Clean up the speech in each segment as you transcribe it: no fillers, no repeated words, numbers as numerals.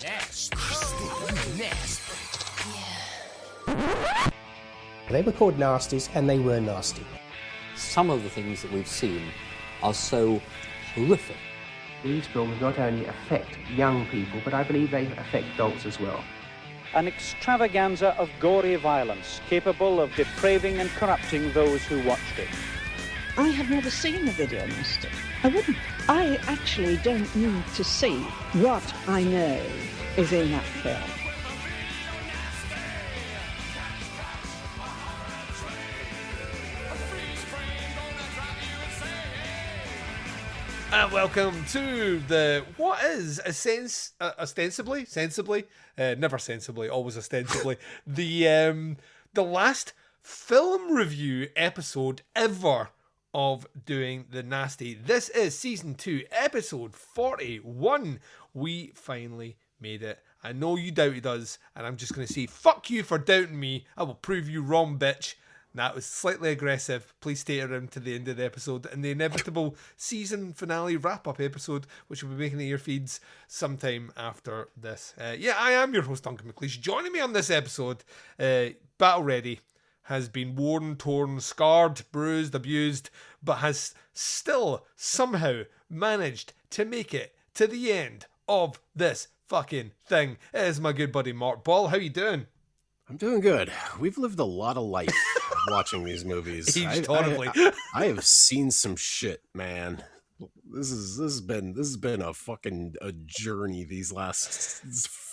Nasty. Nasty. They were called Nasties, and they were nasty. Some of the things that we've seen are so horrific. These films not only affect young people, but I believe they affect adults as well. An extravaganza of gory violence capable of depraving and corrupting those who watched it. I have never seen a video nasty. I wouldn't. I actually don't need to see what I know is in that film. And welcome to the, what is ostensibly, never sensibly, always ostensibly, the last film review episode ever of Doing the Nasty. This is season 2, episode 41. We finally made it. I know you doubted us, and I'm just going to say, fuck you for doubting me. I will prove you wrong, bitch. That was slightly aggressive. Please stay around to the end of the episode and the inevitable season finale wrap-up episode, which will be making the ear feeds sometime after this. I am your host, Duncan McLeish. Joining me on this episode, Battle Ready, has been worn, torn, scarred, bruised, abused, but has still somehow managed to make it to the end of this fucking thing. It is my good buddy Mark Ball. How you doing? I'm doing good. We've lived a lot of life watching these movies. I have seen some shit, man. This has been a journey these last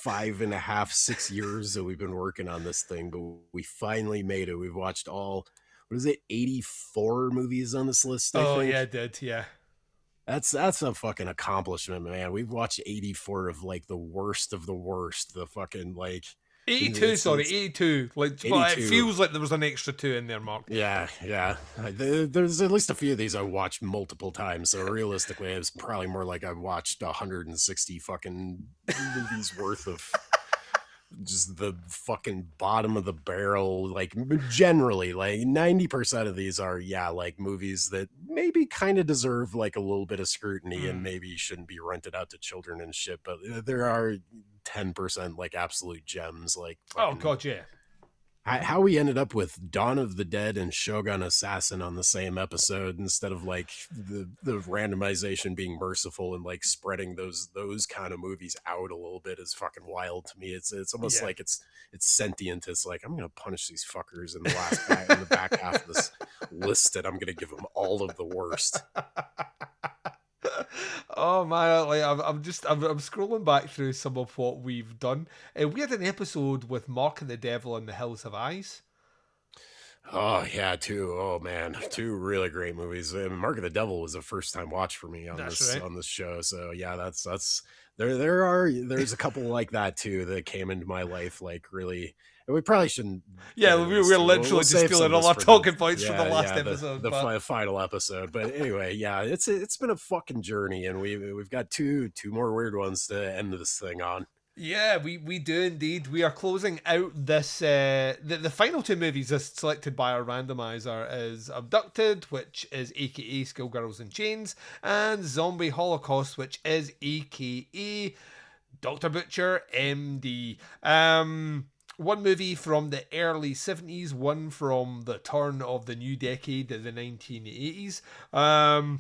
5.5, 6 years that we've been working on this thing, but we finally made it. We've watched all, 84 movies on this list, I think? Yeah, I did, yeah. That's a fucking accomplishment, man. We've watched 84 of, the worst of the worst. The fucking, 82. Like, 82. But it feels like there was an extra 2 in there, Mark. Yeah. There's at least a few of these I watched multiple times. So realistically, it's probably more like I've watched 160 fucking movies worth of just the fucking bottom of the barrel. Generally, 90% of these are, movies that maybe kind of deserve, a little bit of scrutiny and maybe shouldn't be rented out to children and shit. But there are 10% absolute gems. Oh god, yeah. How we ended up with Dawn of the Dead and Shogun Assassin on the same episode instead of the randomization being merciful and spreading those kind of movies out a little bit is fucking wild to me. It's almost like it's sentient. It's I'm gonna punish these fuckers in the back half of this list, and I'm gonna give them all of the worst. Oh man, I'm scrolling back through some of what we've done. We had an episode with Mark and the Devil and the Hills Have Eyes. Oh yeah, two really great movies. And Mark and the Devil was a first time watch for me on this show. So yeah, that's there's a couple like that too that came into my life really. And we probably shouldn't. Yeah, we're literally just stealing all our talking points from the last episode. The final episode. But anyway, yeah, it's been a fucking journey, and we've got two more weird ones to end this thing on. Yeah, we do indeed. We are closing out this. The final 2 movies as selected by our randomizer is Abducted, which is AKA Schoolgirls in Chains, and Zombie Holocaust, which is AKA Dr. Butcher, MD. One movie from the early 70s, one from the turn of the new decade, the 1980s. I'm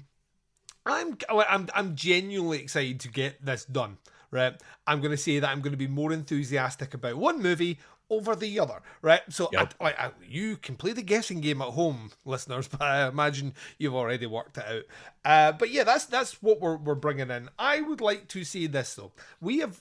genuinely excited to get this done, right? I'm going to say that I'm going to be more enthusiastic about one movie over the other, right? So yep. You can play the guessing game at home, listeners, but I imagine you've already worked it out. But yeah, that's what we're bringing in. I would like to say this though: we have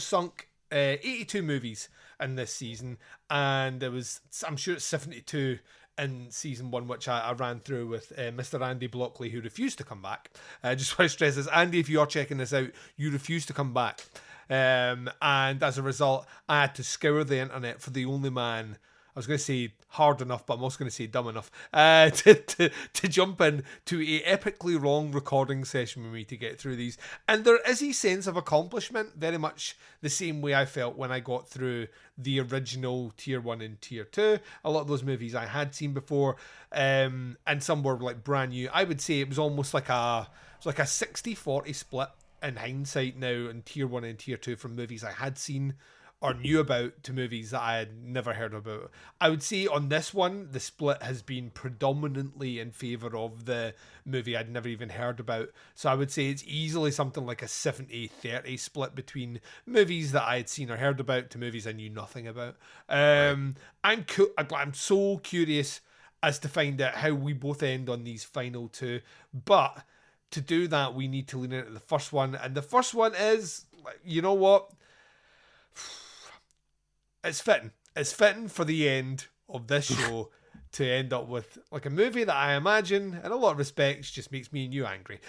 sunk 82 movies in this season, and I'm sure it's 72 in season 1, which I ran through with Mr. Andy Blockley, who refused to come back. Just want to stress this, Andy, if you are checking this out, you refused to come back. And as a result, I had to scour the internet for the only man, I was going to say hard enough, but I'm also going to say dumb enough, to jump in to a epically long recording session with me to get through these. And there is a sense of accomplishment, very much the same way I felt when I got through the original Tier 1 and Tier 2. A lot of those movies I had seen before, and some were brand new. I would say it was almost like a 60-40 split in hindsight now in tier 1 and tier 2 from movies I had seen or knew about to movies that I had never heard about. I would say on this one, the split has been predominantly in favour of the movie I'd never even heard about. So I would say it's easily something like a 70-30 split between movies that I had seen or heard about to movies I knew nothing about. I'm so curious as to find out how we both end on these final two. But to do that, we need to lean into the first one. And the first one is, you know what? It's fitting. It's fitting for the end of this show to end up with like a movie that I imagine, in a lot of respects, just makes me and you angry.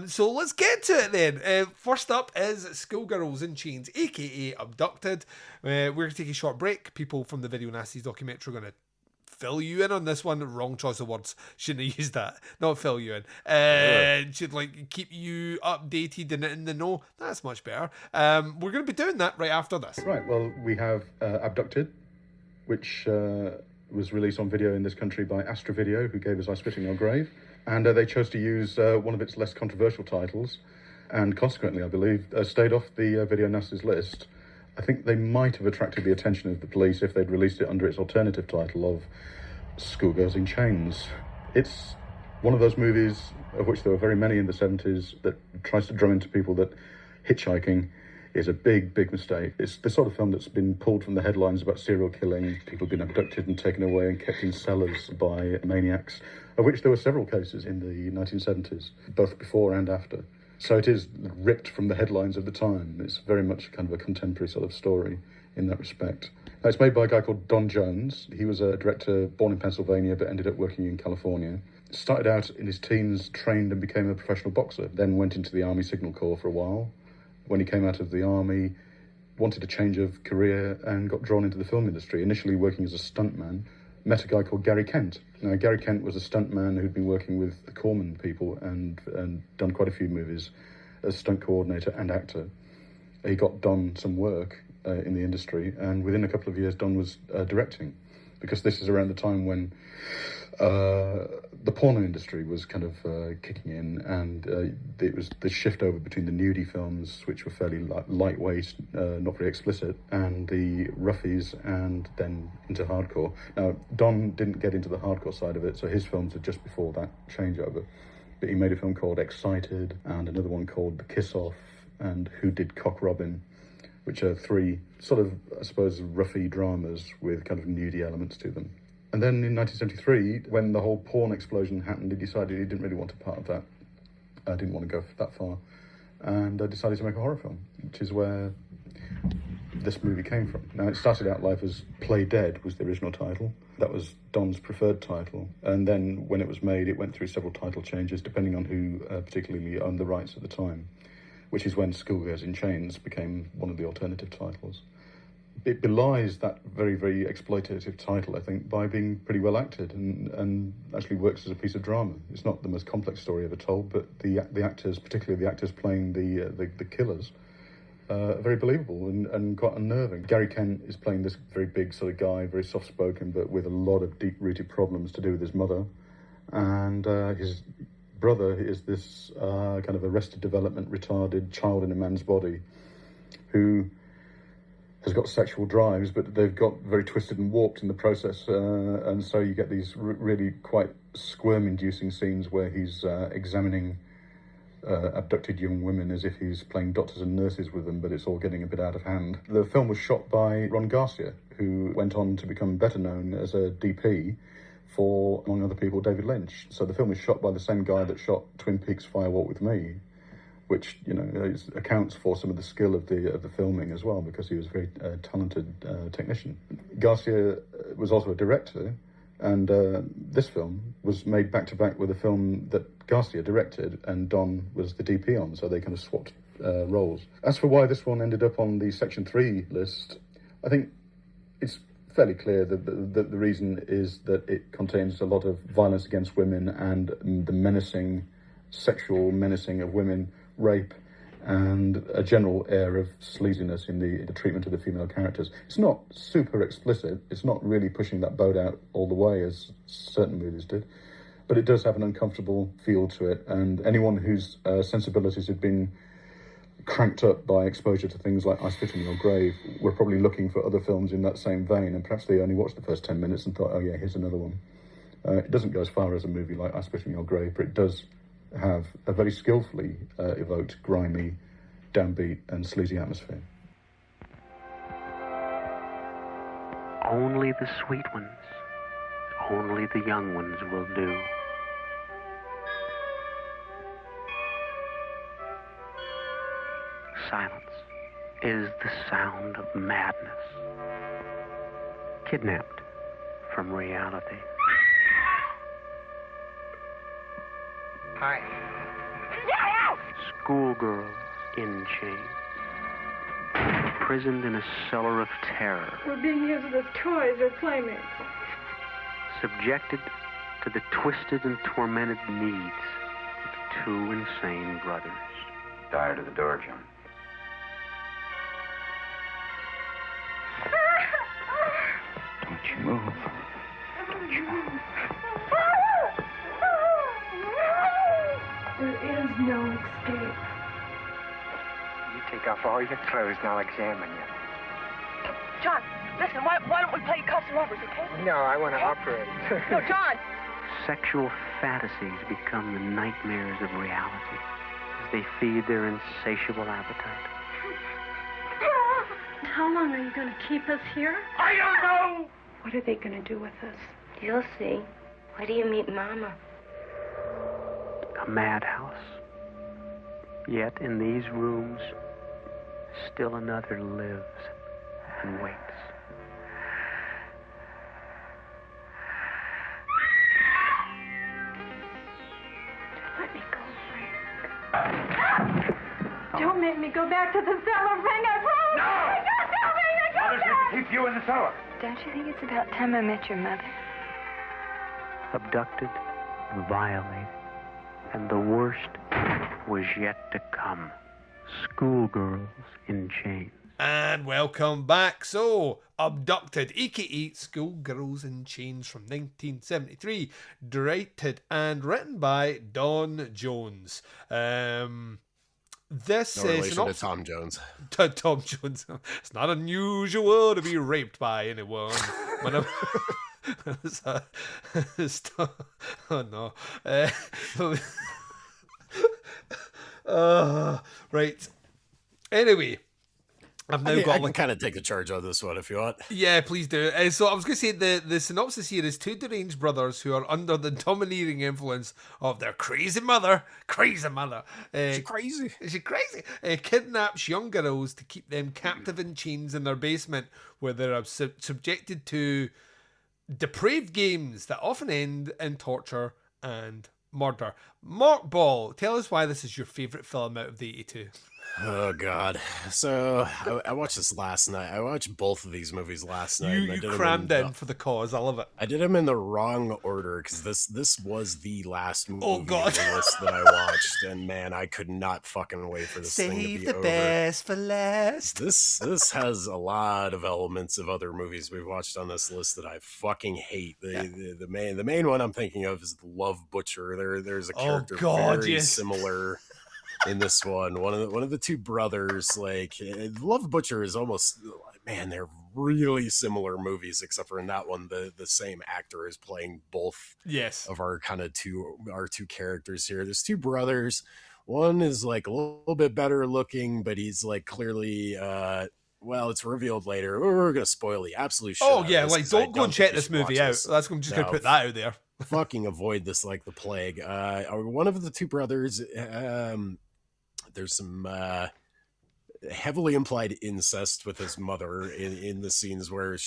So let's get to it then. First up is Schoolgirls in Chains, aka Abducted. We're going to take a short break. People from the Video Nasties documentary are going to fill you in on this one. Wrong choice of words. Shouldn't have used that. Not fill you in. Should like keep you updated and in the know. That's much better. We're going to be doing that right after this. Right, well, we have Abducted, which was released on video in this country by Astra Video, who gave us I Spit in Your Grave. And they chose to use one of its less controversial titles, and consequently, I believe, stayed off the Video Nasties list. I think they might have attracted the attention of the police if they'd released it under its alternative title of Schoolgirls in Chains. It's one of those movies, of which there were very many in the 70s, that tries to drum into people that hitchhiking is a big, big mistake. It's the sort of film that's been pulled from the headlines about serial killing, people being abducted and taken away and kept in cellars by maniacs, of which there were several cases in the 1970s, both before and after. So it is ripped from the headlines of the time. It's very much kind of a contemporary sort of story in that respect. Now, it's made by a guy called Don Jones. He was a director born in Pennsylvania but ended up working in California. Started out in his teens, trained and became a professional boxer, then went into the Army Signal Corps for a while. When he came out of the Army, wanted a change of career and got drawn into the film industry, initially working as a stuntman. Met a guy called Gary Kent. Now, Gary Kent was a stuntman who'd been working with the Corman people and done quite a few movies as stunt coordinator and actor. He got Don some work in the industry, and within a couple of years, Don was directing, because this is around the time when the porno industry was kind of kicking in, and it was the shift over between the nudie films, which were fairly lightweight, not very explicit, and the roughies, and then into hardcore. Now, Don didn't get into the hardcore side of it, so his films are just before that changeover. But he made a film called Excited, and another one called The Kiss Off, and Who Did Cock Robin, which are three sort of, I suppose, roughy dramas with kind of nudie elements to them. And then in 1973, when the whole porn explosion happened, he decided he didn't really want a part of that. I didn't want to go that far. And I decided to make a horror film, which is where this movie came from. Now, it started out life as Play Dead was the original title. That was Don's preferred title. And then when it was made, it went through several title changes, depending on who particularly owned the rights at the time, which is when Schoolgirls in Chains became one of the alternative titles. It belies that very, very exploitative title, I think, by being pretty well acted and actually works as a piece of drama. It's not the most complex story ever told, but the actors, particularly the actors playing the killers, are very believable and quite unnerving. Gary Kent is playing this very big sort of guy, very soft-spoken, but with a lot of deep-rooted problems to do with his mother. And his brother is this kind of arrested development, retarded child in a man's body who has got sexual drives, but they've got very twisted and warped in the process, and so you get these really quite squirm-inducing scenes where he's examining abducted young women as if he's playing doctors and nurses with them, but it's all getting a bit out of hand. The film was shot by Ron Garcia, who went on to become better known as a DP for, among other people, David Lynch. So the film was shot by the same guy that shot Twin Peaks Fire Walk with Me, which, you know, accounts for some of the skill of the filming as well, because he was a very talented technician. Garcia was also a director, and this film was made back-to-back with a film that Garcia directed and Don was the DP on, so they kind of swapped roles. As for why this one ended up on the Section 3 list, I think it's fairly clear that the reason is that it contains a lot of violence against women and the menacing, sexual menacing of women, rape, and a general air of sleaziness in the treatment of the female characters. It's not super explicit. It's not really pushing that boat out all the way as certain movies did, but it does have an uncomfortable feel to it. And anyone whose sensibilities have been cranked up by exposure to things like I Spit on Your Grave, were probably looking for other films in that same vein, and perhaps they only watched the first 10 minutes and thought, oh yeah, here's another one. It doesn't go as far as a movie like I Spit on Your Grave, but it does have a very skillfully evoked, grimy, downbeat and sleazy atmosphere. Only the sweet ones, only the young ones will do. Silence is the sound of madness, kidnapped from reality. Hi. Schoolgirls in chains, imprisoned in a cellar of terror. We're being used as toys or playmates. Subjected to the twisted and tormented needs of two insane brothers. Tired of the door, John. Don't you move. Don't you move. There is no escape. You take off all your clothes and I'll examine you. John, listen, why don't we play cops and robbers, okay? No, I want to operate. No, John! Sexual fantasies become the nightmares of reality as they feed their insatiable appetite. How long are you going to keep us here? I don't know! What are they going to do with us? You'll see. Wait till you meet Mama. A madhouse. Yet in these rooms, still another lives and waits. Let me go, Frank. Don't make me go back to the cellar, Frank. I promise. No! Don't tell me to go Mother's back. going to keep you in the cellar. Don't you think it's about time I met your mother? Abducted, violated, and the worst was yet to come. Schoolgirls in chains. And welcome back. So, Abducted, aka Schoolgirls in Chains from 1973, directed and written by Don Jones. This No is relation to Tom Jones. Tom Jones. It's not unusual to be raped by anyone. Oh no. Right. Anyway, I've now got I can kind of take the charge on this one if you want. Yeah, please do. So I was going to say the synopsis here is two deranged brothers who are under the domineering influence of their crazy mother. She crazy. She crazy. Kidnaps young girls to keep them captive in chains in their basement, where they're subjected to depraved games that often end in torture and murder. Mark Ball, tell us why this is your favourite film out of the 82. Oh God! So I watched this last night. I watched both of these movies last night. You crammed in for the cause. I love it. I did them in the wrong order because this was the last movie on the list that I watched, and man, I could not fucking wait for this thing to be over. Save the best for last. This has a lot of elements of other movies we've watched on this list that I fucking hate. The main one I'm thinking of is the Love Butcher. There's a character very similar. In this one of the two brothers, like Love Butcher is almost, man, they're really similar movies, except for in that one the same actor is playing both of our two characters here. There's two brothers. One is like a little bit better looking, but he's like clearly well, it's revealed later. We're gonna spoil the absolute shit. Oh yeah, like don't go and check this movie out. That's I'm just gonna put that out there. Fucking avoid this like the plague. One of the two brothers, there's some heavily implied incest with his mother in the scenes where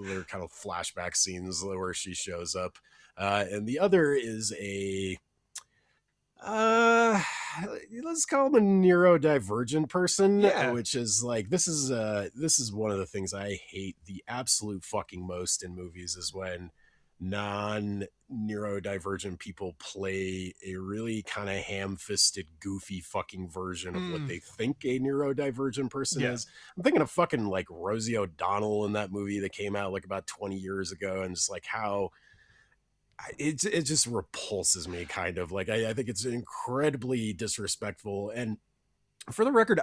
they're kind of flashback scenes where she shows up. And the other is a let's call him a neurodivergent person, which is like this is one of the things I hate the absolute fucking most in movies is when non-neurodivergent people play a really kind of ham-fisted, goofy fucking version of what they think a neurodivergent person is. I'm thinking of fucking like Rosie O'Donnell in that movie that came out like about 20 years ago, and just like how it just repulses me kind of. Like I think it's incredibly disrespectful, and For the record,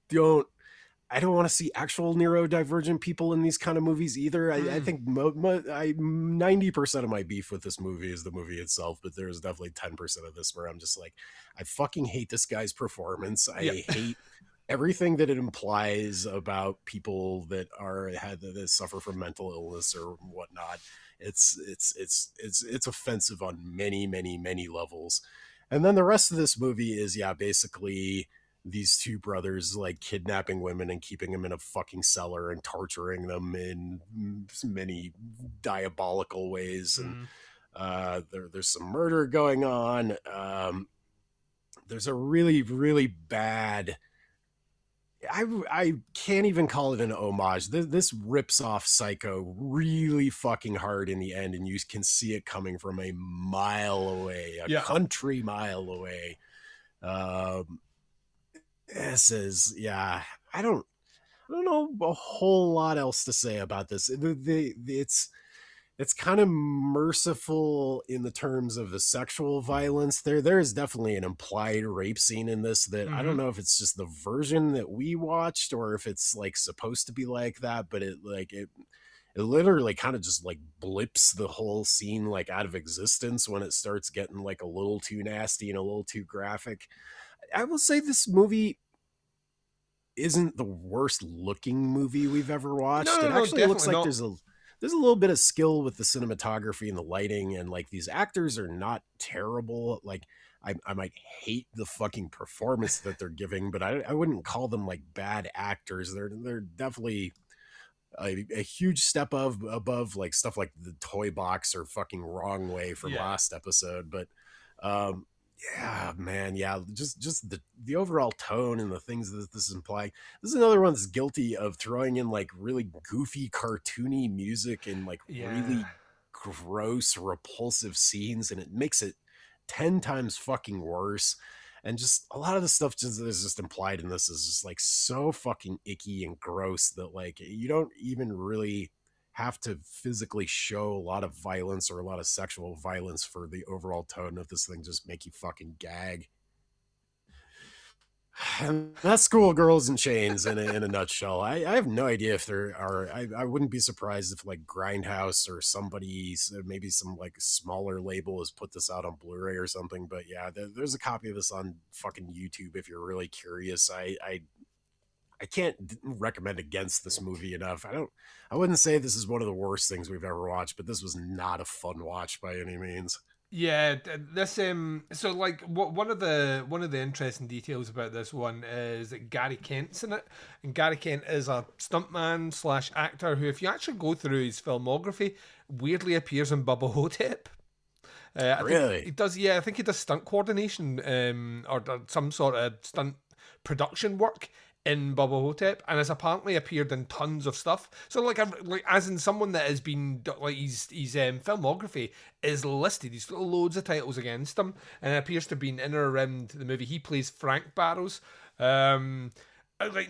don't want to see actual neurodivergent people in these kind of movies either. I think 90% of my beef with this movie is the movie itself, but there's definitely 10% of this where I'm just like, I fucking hate this guy's performance. I hate everything that it implies about people that that suffer from mental illness or whatnot. It's offensive on many, many, many levels. And then the rest of this movie is basically these two brothers like kidnapping women and keeping them in a fucking cellar and torturing them in many diabolical ways. And there's some murder going on. There's a really, really bad, I can't even call it an homage. This rips off Psycho really fucking hard in the end, and you can see it coming from a mile away, a country mile away. This is, I don't know a whole lot else to say about this. It's kind of merciful in the terms of the sexual violence. There is definitely an implied rape scene in this that I don't know if it's just the version that we watched or if it's like supposed to be like that, but it literally kind of just like blips the whole scene like out of existence when it starts getting like a little too nasty and a little too graphic. I will say this movie isn't the worst looking movie we've ever watched. It actually looks like there's a little bit of skill with the cinematography and the lighting, and like these actors are not terrible. Like I might hate the fucking performance that they're giving, but I wouldn't call them like bad actors. They're definitely a huge step above like stuff like The Toy Box or fucking Wrong Way from last episode. But just the overall tone and the things that this is implying. This is another one that's guilty of throwing in like really goofy cartoony music and like really gross repulsive scenes, and it makes it 10 times fucking worse. And just a lot of the stuff is just implied in this is just like so fucking icky and gross that like you don't even really have to physically show a lot of violence or a lot of sexual violence for the overall tone of this thing just make you fucking gag. And that's Schoolgirls in Chains in a nutshell. I have no idea if there are. I wouldn't be surprised if like Grindhouse or maybe some like smaller label has put this out on Blu-ray or something. But there's a copy of this on fucking YouTube if you're really curious. I can't recommend against this movie enough. I wouldn't say this is one of the worst things we've ever watched, but this was not a fun watch by any means. Yeah, this so like one of the interesting details about this one is that Gary Kent's in it, and Gary Kent is a stuntman / actor who, if you actually go through his filmography, weirdly appears in Bubba Hotep. Really? He does. Yeah, I think he does stunt coordination or some sort of stunt production work in Bubba Hotep, and has apparently appeared in tons of stuff. So like as in someone that has been like his filmography is listed. He's got loads of titles against him, and it appears to have been in or around the movie. He plays Frank Barrows. Like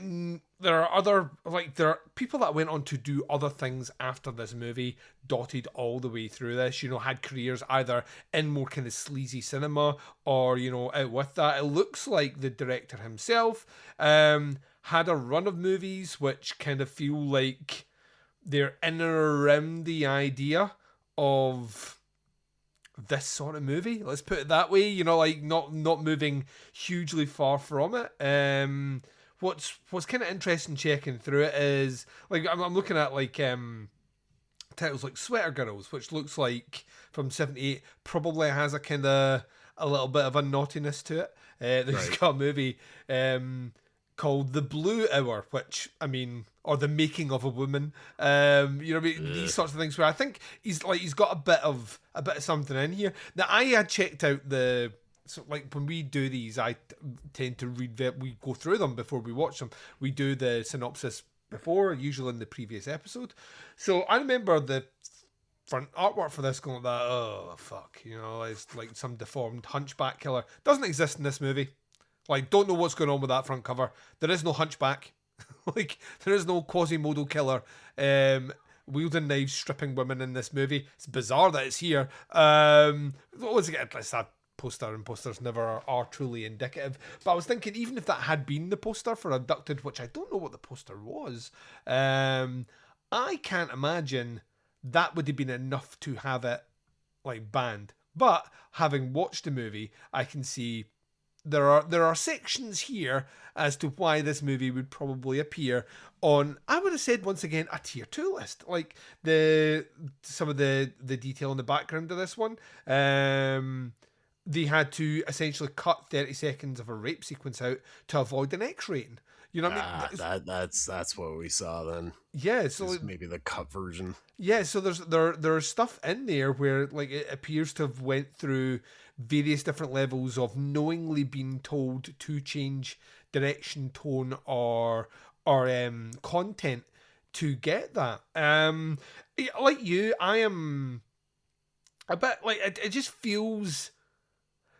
there are people that went on to do other things after this movie, dotted all the way through this, had careers either in more kind of sleazy cinema or out with that. It looks like the director himself had a run of movies which kind of feel like they're in and around the idea of this sort of movie, let's put it that way, like not moving hugely far from it. What's kind of interesting checking through it is like I'm looking at like titles like Sweater Girls, which looks like from '78, probably has a kind of a little bit of a naughtiness to it. There's got a movie called The Blue Hour, which or The Making of a Woman. These sorts of things where I think he's got a bit of something in here. Now I had checked out so like when we do these, I tend to we go through them before we watch them. We do the synopsis before, usually in the previous episode. So I remember the front artwork for this going like that, oh fuck, it's like some deformed hunchback killer. Doesn't exist in this movie. Like, don't know what's going on with that front cover. There is no hunchback. Like, there is no Quasimodo killer wielding knives, stripping women in this movie. It's bizarre that it's here. What was it? It's a poster, and posters never are truly indicative. But I was thinking, even if that had been the poster for Abducted, which I don't know what the poster was, I can't imagine that would have been enough to have it like banned. But having watched the movie, I can see there are sections here as to why this movie would probably appear on, I would have said once again, a tier 2 list. Like some of the detail in the background of this one. They had to essentially cut 30 seconds of a rape sequence out to avoid an X rating. You know what I mean? That's what we saw then. Yeah, so maybe the cut version. Yeah, so there's stuff in there where like it appears to have went through various different levels of knowingly being told to change direction, tone, or content to get that. Like you, I am a bit like it just feels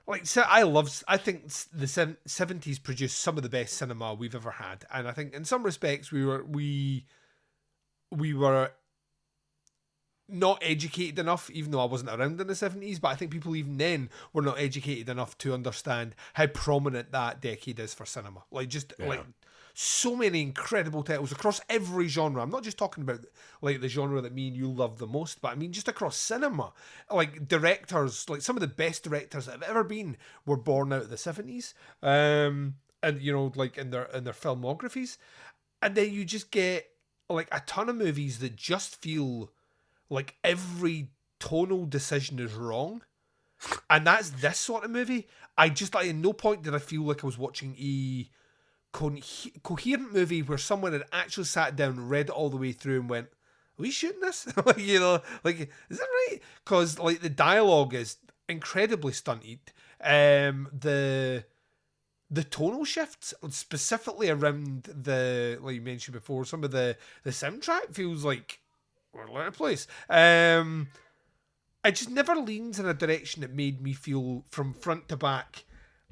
like, so I think the 70s produced some of the best cinema we've ever had, and I think in some respects we were not educated enough, even though I wasn't around in the 70s, but I think people even then were not educated enough to understand how prominent that decade is for cinema. Like, just like so many incredible titles across every genre. I'm not just talking about like the genre that me and you love the most, but I mean just across cinema. Like directors, like some of the best directors that have ever been were born out of the 70s. And you know, like in their filmographies. And then you just get like a ton of movies that just feel like every tonal decision is wrong. And that's this sort of movie. At no point did I feel like I was watching a coherent movie where someone had actually sat down, read it all the way through and went, are we shooting this? Like, you know, like, is that right? Because like the dialogue is incredibly stunted. The tonal shifts, specifically around the, like you mentioned before, some of the soundtrack feels like we're all out of place. It just never leans in a direction that made me feel from front to back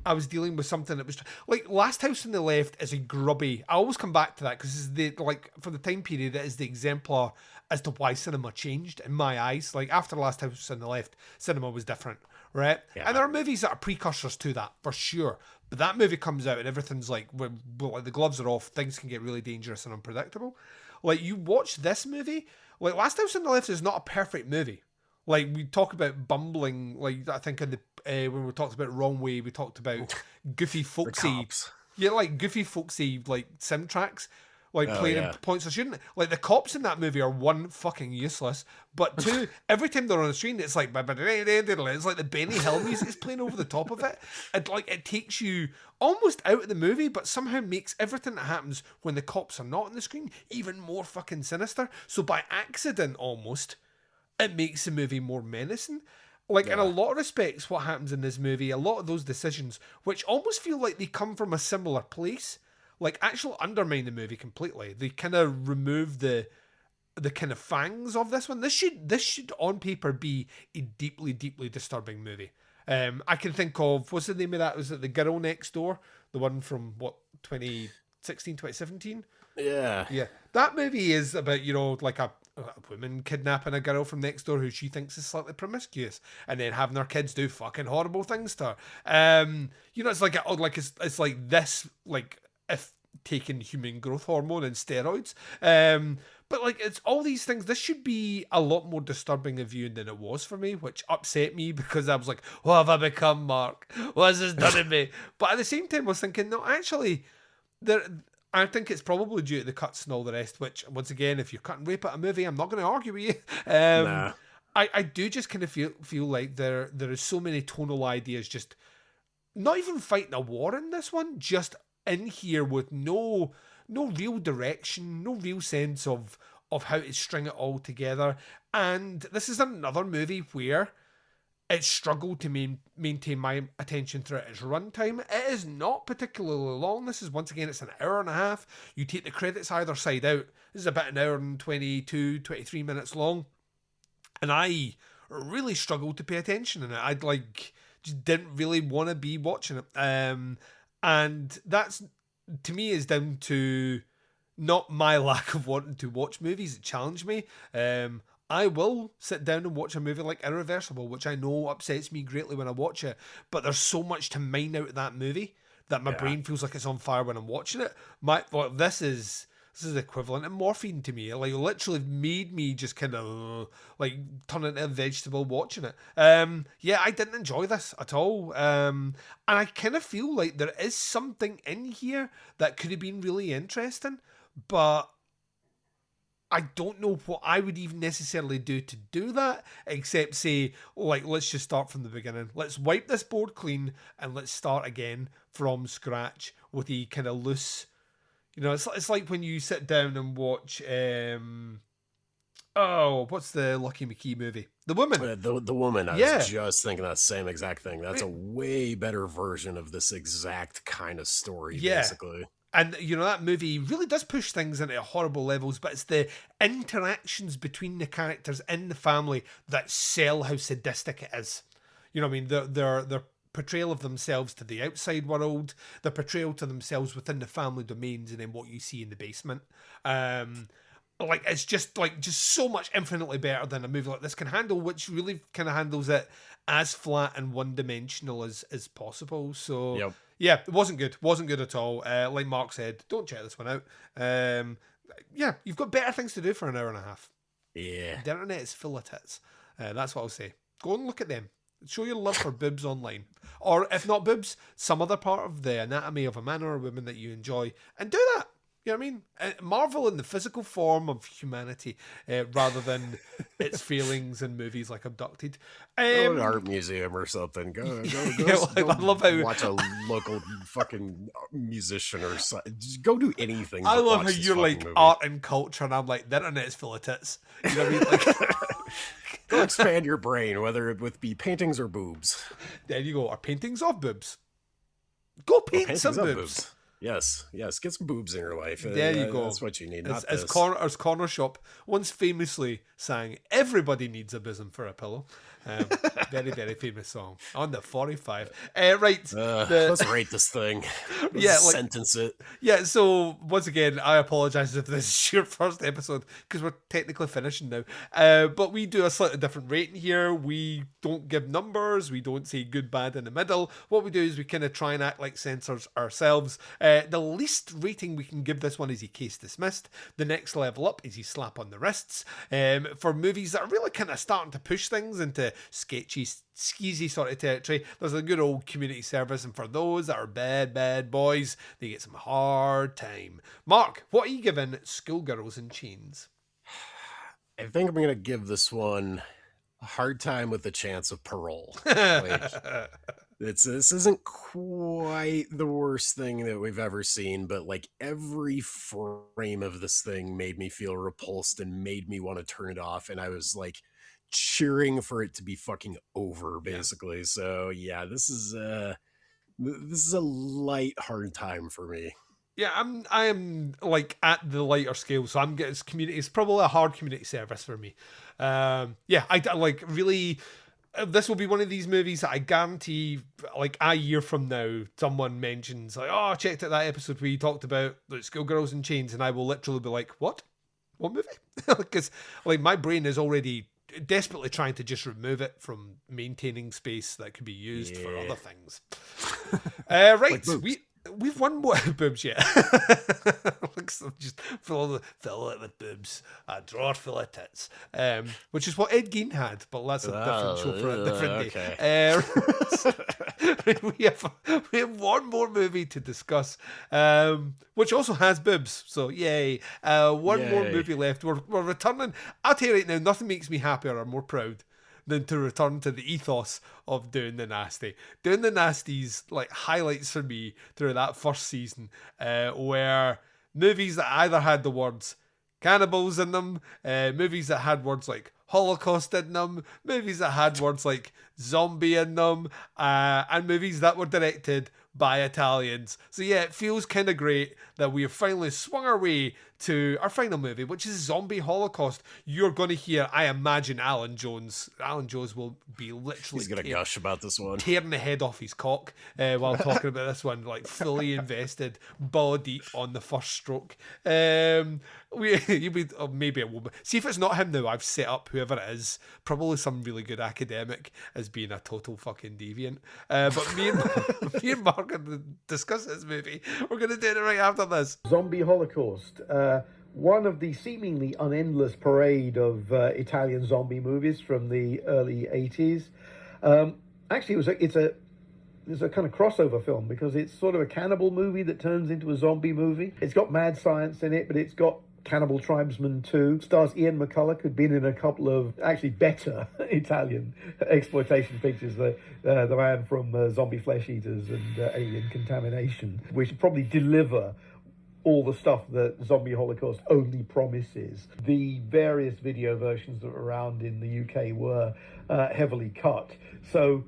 I was dealing with something that was like Last House on the Left is a grubby. I always come back to that because it's the, like, for the time period, it is the exemplar as to why cinema changed in my eyes. Like after Last House on the Left, cinema was different, right? Yeah. And there are movies that are precursors to that for sure. But that movie comes out and everything's like, when the gloves are off, things can get really dangerous and unpredictable. Like you watch this movie, like Last House on the Left is not a perfect movie. Like we talk about bumbling, like I think in the when we talked about Wrong Way, we talked about goofy folksy, like goofy folksy like sim tracks, like playing in points of shooting. Like the cops in that movie are one, fucking useless, but two, every time they're on the screen, it's like it's like the Benny Hill music is playing over the top of it. And like it takes you almost out of the movie, but somehow makes everything that happens when the cops are not on the screen even more fucking sinister. So by accident, almost, it makes the movie more menacing. Like, in a lot of respects, what happens in this movie, a lot of those decisions, which almost feel like they come from a similar place, like, actually undermine the movie completely. They kind of remove the kind of fangs of this one. This should, on paper, be a deeply, deeply disturbing movie. I can think of, what's the name of that? Was it The Girl Next Door? The one from, 2016, 2017? Yeah. Yeah. That movie is about, you know, like a woman kidnapping a girl from next door who she thinks is slightly promiscuous and then having her kids do fucking horrible things to her. You know, it's like it's like this, like if taking human growth hormone and steroids. But like it's all these things. This should be a lot more disturbing of viewing than it was for me, which upset me because I was like, what have I become, Mark? What has this done to me? But at the same time, I was thinking, no, actually, I think it's probably due to the cuts and all the rest, which, once again, if you're cutting rape at a movie, I'm not going to argue with you. Nah. I do just kind of feel like there is so many tonal ideas just not even fighting a war in this one, just in here with no real direction, no real sense of how to string it all together. And this is another movie where it struggled to maintain my attention throughout its runtime. It is not particularly long. This is, once again, it's an hour and a half. You take the credits either side out. This is about an hour and 22, 23 minutes long. And I really struggled to pay attention in it. I'd just didn't really want to be watching it. And that's, to me, is down to not my lack of wanting to watch movies. It challenged me. I will sit down and watch a movie like Irreversible, which I know upsets me greatly when I watch it, but there's so much to mine out of that movie that my brain feels like it's on fire when I'm watching it. This is equivalent of morphine to me. Like, literally made me just kind of like turn into a vegetable watching it. Yeah, I didn't enjoy this at all. And I kind of feel like there is something in here that could have been really interesting, but I don't know what I would even necessarily do to do that, except say, like, let's just start from the beginning. Let's wipe this board clean and let's start again from scratch with the kind of loose. You know, it's like when you sit down and watch, what's the Lucky McKee movie? The Woman. The Woman. I was just thinking that same exact thing. That's a way better version of this exact kind of story, basically. And, you know, that movie really does push things into horrible levels, but it's the interactions between the characters in the family that sell how sadistic it is. You know what I mean? Their portrayal of themselves to the outside world, the portrayal to themselves within the family domains, and then what you see in the basement. It's just so much infinitely better than a movie like this can handle, which really kind of handles it as flat and one-dimensional as possible. So, yeah, it wasn't good at all. Like Mark said, don't check this one out. You've got better things to do for an hour and a half. Yeah. The internet is full of tits. That's what I'll say. Go and look at them. Show your love for boobs online. Or if not boobs, some other part of the anatomy of a man or a woman that you enjoy. And do that. You know what I mean? Marvel in the physical form of humanity rather than its feelings in movies like Abducted. Go to an art museum or something. Go I love how watch a local fucking musician or something. Just go do anything. I love how you're like movie. Art and culture, and I'm like, the internet is full of tits. You know what I mean? Like, go expand your brain, whether it be paintings or boobs. There you go. Or paintings of boobs. Go paint some boobs. Yes, get some boobs in your life. There you go. That's what you need. As Corner Shop once famously sang, "Everybody needs a bosom for a pillow." Very, very famous song on the 45. Right. Let's rate this thing. Sentence it. Yeah, so once again, I apologise if this is your first episode because we're technically finishing now. But we do a slightly different rating here. We don't give numbers. We don't say good, bad in the middle. What we do is we kind of try and act like censors ourselves. The least rating we can give this one is a case dismissed. The next level up is a slap on the wrists. For movies that are really kind of starting to push things into sketchy, skeezy sort of territory, there's a good old community service, and for those that are bad boys, they get some hard time. Mark, what are you giving Schoolgirls in Chains? I think I'm going to give this one a hard time with the chance of parole. This isn't quite the worst thing that we've ever seen, but like every frame of this thing made me feel repulsed and made me want to turn it off, and I was like cheering for it to be fucking over, basically. Yeah. So yeah, this is a light hard time for me. Yeah, I am like at the lighter scale, so I'm getting community. It's probably a hard community service for me. I like really. This will be one of these movies that I guarantee, like a year from now, someone mentions like, "Oh, I checked out that episode where you talked about like Schoolgirls in Chains," and I will literally be like, "What movie?" Because like my brain is already desperately trying to just remove it from maintaining space that could be used for other things. Right, like we've one more boobs yet. Just fill it with boobs. A drawer full of tits, which is what Ed Gein had, but that's a different show for a different day. We have one more movie to discuss, which also has boobs. So yay! One more movie left. We're returning. I'll tell you right now, nothing makes me happier or more proud than to return to the ethos of Doing the Nasty. Doing the Nasties, like, highlights for me through that first season, where movies that either had the words cannibals in them, movies that had words like Holocaust in them, movies that had words like zombie in them, and movies that were directed by Italians. So yeah, it feels kind of great that we have finally swung our way to our final movie, which is Zombie Holocaust. You're going to hear, I imagine, Alan Jones. Alan Jones will be literally... He's going to gush about this one. Tearing the head off his cock while talking about this one, like fully invested, ball deep on the first stroke. Maybe it won't. See, if it's not him now, I've set up whoever it is, probably some really good academic, as being a total fucking deviant. But me and Mark are going to discuss this movie. We're going to do it right after this. Zombie Holocaust. One of the seemingly unendless parade of Italian zombie movies from the early 80s. Actually, it's a kind of crossover film because it's sort of a cannibal movie that turns into a zombie movie. It's got mad science in it, but it's got Cannibal Tribesman 2. Stars Ian McCulloch, who'd been in a couple of actually better Italian exploitation pictures. The man from Zombie Flesh Eaters and Alien Contamination, which probably deliver all the stuff that Zombie Holocaust only promises. The various video versions that were around in the UK were heavily cut. So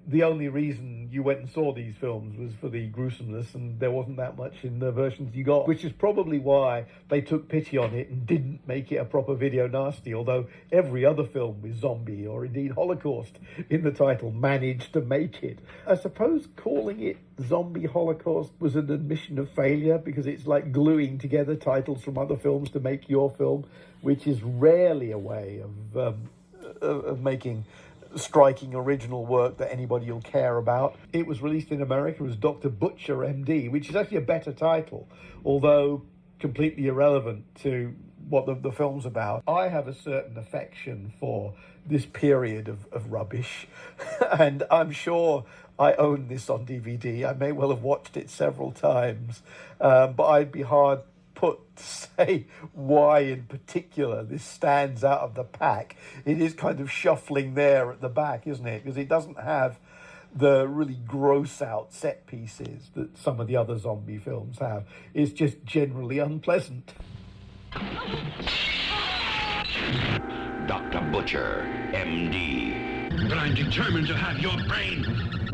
the only reason you went and saw these films was for the gruesomeness, and there wasn't that much in the versions you got, which is probably why they took pity on it and didn't make it a proper video nasty, although every other film with zombie or indeed Holocaust in the title managed to make it. I suppose calling it Zombie Holocaust was an admission of failure because it's like gluing together titles from other films to make your film, which is rarely a way of making striking original work that anybody will care about. It was released in America as Dr. Butcher, MD, which is actually a better title, although completely irrelevant to what the film's about. I have a certain affection for this period of rubbish, and I'm sure I own this on DVD. I may well have watched it several times, but I'd be hard put to say why in particular this stands out of the pack. It is kind of shuffling there at the back, isn't it? Because it doesn't have the really gross out set pieces that some of the other zombie films have. It's just generally unpleasant. Dr. Butcher, MD. But I'm determined to have your brain.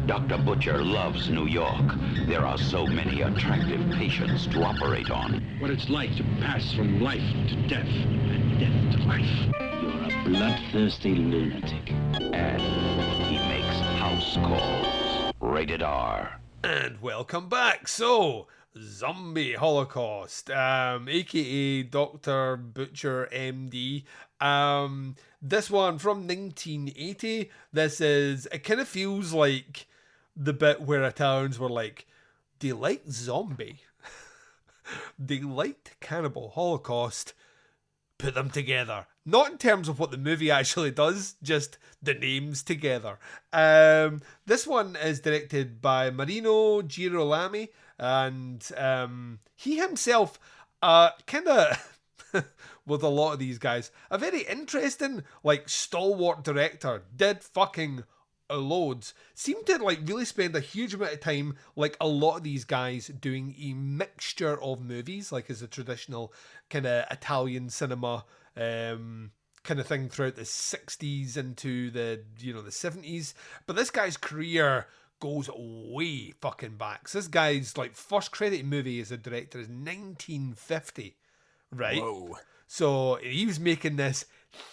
Dr. Butcher loves New York. There are so many attractive patients to operate on. What it's like to pass from life to death and death to life. You're a bloodthirsty lunatic. And he makes house calls. Rated R. And welcome back. So, Zombie Holocaust, aka Dr. Butcher, MD. This one from 1980. It kind of feels like the bit where Italians were like, do you like zombie? Do you like cannibal Holocaust? Put them together. Not in terms of what the movie actually does, just the names together. This one is directed by Marino Girolami, and he himself kind of... with a lot of these guys, a very interesting, like, stalwart director, did fucking loads, seemed to, like, really spend a huge amount of time, like a lot of these guys, doing a mixture of movies, like as a traditional kind of Italian cinema kind of thing throughout the 60s into the, the 70s. But this guy's career goes way fucking back. So this guy's, like, first credited movie as a director is 1950. Right? Whoa. So he was making this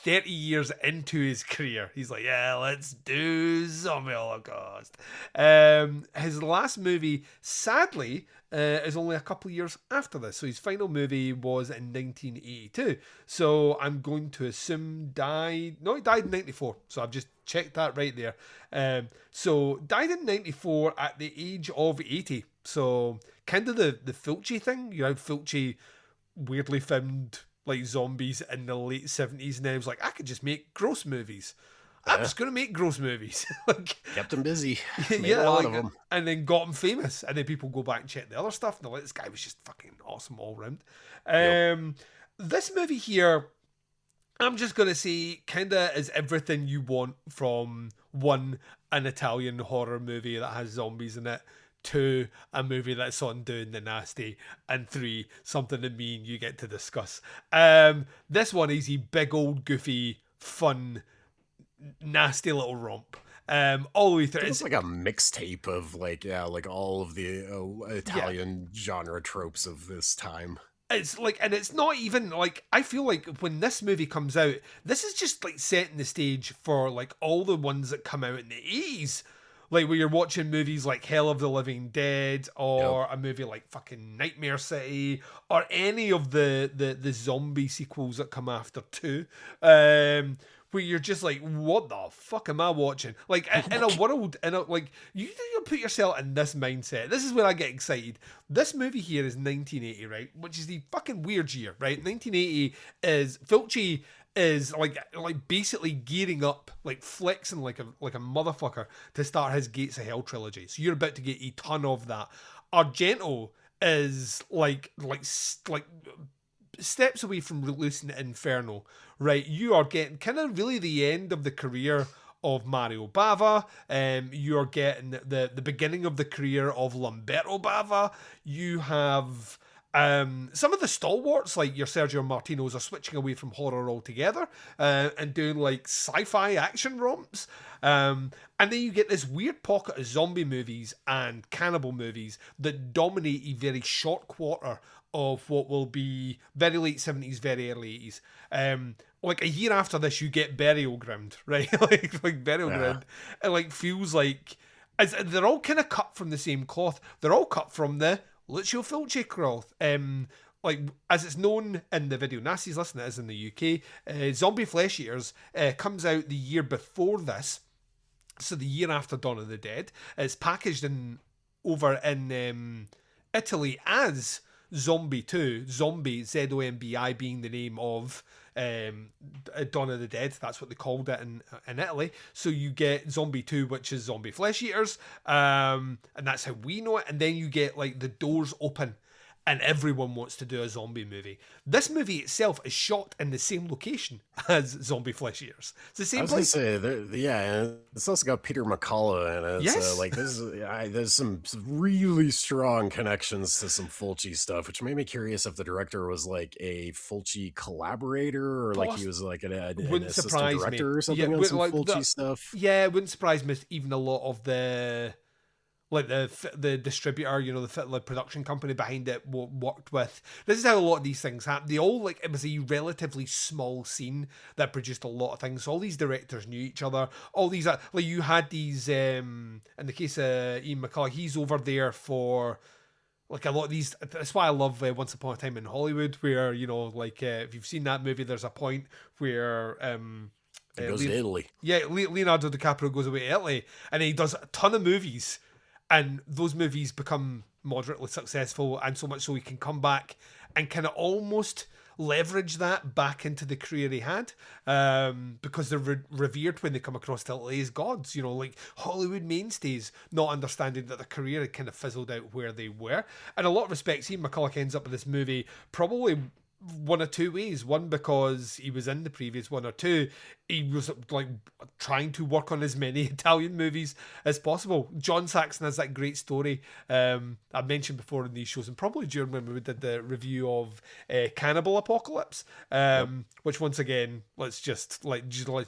30 years into his career. He's like, yeah, let's do Zombie Holocaust. His last movie, sadly, is only a couple of years after this. So his final movie was in 1982. So I'm going to assume he died in 94. So I've just checked that right there. So died in 94 at the age of 80. So kind of the Fulci thing. Fulci weirdly found like zombies in the late 70s, and then he was like, I could just make gross movies. I'm just going to make gross movies. Like, kept him busy. Yeah, a lot of them. And then got him famous. And then people go back and check the other stuff, and they're like, this guy was just fucking awesome all round. This movie here, I'm just going to say, kind of is everything you want from one, an Italian horror movie that has zombies in it, 2, a movie that's on Doing the Nasty, and 3, something that me and you get to discuss. This one is a big old goofy, fun, nasty little romp. all the way through. It's like a mixtape of like all of the Italian genre tropes of this time. It's like, and it's not even like, I feel like when this movie comes out, this is just like setting the stage for like all the ones that come out in the 80s. Like where you're watching movies like Hell of the Living Dead, or a movie like fucking Nightmare City, or any of the zombie sequels that come after too. Where you're just like, what the fuck am I watching? Like, in a world, like, you put yourself in this mindset. This is where I get excited. This movie here is 1980, right? Which is the fucking weird year, right? 1980 is, Fulci is like basically gearing up, like flexing like a motherfucker to start his Gates of Hell trilogy. So you're about to get a ton of that. Argento is like steps away from releasing Inferno, right? You are getting kind of really the end of the career of Mario Bava. You're getting the beginning of the career of Lamberto Bava. You have some of the stalwarts, like your Sergio Martinos, are switching away from horror altogether and doing like sci-fi action romps. And then you get this weird pocket of zombie movies and cannibal movies that dominate a very short quarter of what will be very late 70s, very early 80s. Like a year after this, you get Burial Ground, right? like Burial Ground. It like feels like, as they're all kind of cut from the same cloth. They're all cut from the Lucio Fulci cloth. Like as it's known in the Video Nasties list, it is in the UK. Zombie Flesh Eaters comes out the year before this, so the year after Dawn of the Dead. It's packaged over in Italy as Zombie 2, Zombie, Z-O-M-B-I being the name of Dawn of the Dead. That's what they called it in Italy. So you get Zombie 2, which is Zombie Flesh Eaters, and that's how we know it. And then you get like the doors open and everyone wants to do a zombie movie. This movie itself is shot in the same location as Zombie Flesh Eaters. It's the same place. I was gonna say, and it's also got Peter McCullough in it. Yes. So, like, there's some really strong connections to some Fulci stuff, which made me curious if the director was like a Fulci collaborator, or like he was like an assistant director or something on some Fulci stuff. Yeah, it wouldn't surprise me if even a lot of the distributor, you know, the production company behind it worked with. This is how a lot of these things happen. They all, like, it was a relatively small scene that produced a lot of things. So all these directors knew each other. All these, like, you had these, in the case of Ian McCulloch, he's over there for, like, a lot of these. That's why I love Once Upon a Time in Hollywood, where, you know, like, if you've seen that movie, there's a point where he goes to Italy. Yeah, Leonardo DiCaprio goes away to Italy, and he does a ton of movies. And those movies become moderately successful, and so much so he can come back and kind of almost leverage that back into the career he had, because they're revered when they come across to Italy as gods, you know, like Hollywood mainstays, not understanding that their career had kind of fizzled out where they were. In a lot of respects, Ian McCulloch ends up in this movie probably one of two ways. One, because he was in the previous one, or two, he was like trying to work on as many Italian movies as possible. John Saxon has that great story I've mentioned before in these shows, and probably during when we did the review of Cannibal Apocalypse, which once again, let's just